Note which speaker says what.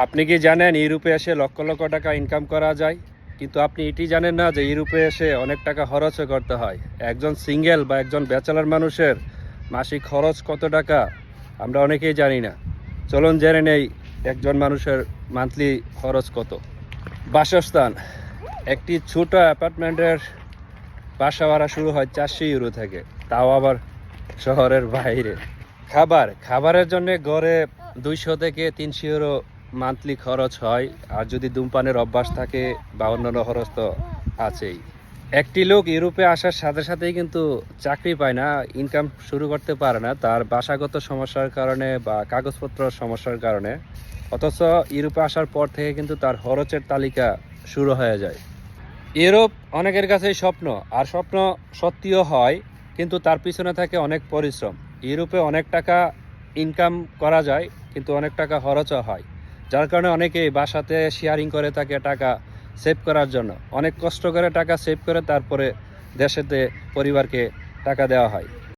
Speaker 1: আপনি কি জানেন ইউরোপে এসে লক্ষ লক্ষ টাকা ইনকাম করা যায়, কিন্তু আপনি এটি জানেন না যে ইউরোপে এসে অনেক টাকা খরচও করতে হয়। একজন সিঙ্গেল বা একজন ব্যাচেলার মানুষের মাসিক খরচ কত টাকা আমরা অনেকেই জানি না। চলুন জেনে নেই একজন মানুষের মান্থলি খরচ কত। বাসস্থান, একটি ছোট অ্যাপার্টমেন্টের বাসা ভাড়া শুরু হয় 400 ইউরো থেকে, তাও আবার শহরের বাইরে। খাবারের জন্য গড়ে 200 থেকে 300 ইউরো মান্থলি খরচ হয়। আর যদি ধূমপানের অভ্যাস থাকে বা অন্যান্য খরচ তো আছেই। একটি লোক ইউরোপে আসার সাথে সাথেই কিন্তু চাকরি পায় না, ইনকাম শুরু করতে পারে না, তার ভাষাগত সমস্যার কারণে বা কাগজপত্র সমস্যার কারণে। অথচ ইউরোপে আসার পর থেকে কিন্তু তার খরচের তালিকা শুরু হয়ে যায়। ইউরোপ অনেকের কাছেই স্বপ্ন, আর স্বপ্ন সত্যিও হয়, কিন্তু তার পিছনে থাকে অনেক পরিশ্রম। ইউরোপে অনেক টাকা ইনকাম করা যায়, কিন্তু অনেক টাকা খরচও হয়, যার কারণে অনেকেই বাসাতে শেয়ারিং করে থাকে টাকা সেভ করার জন্য। অনেক কষ্ট করে টাকা সেভ করে তারপরে দেশেতে পরিবারকে টাকা দেওয়া হয়।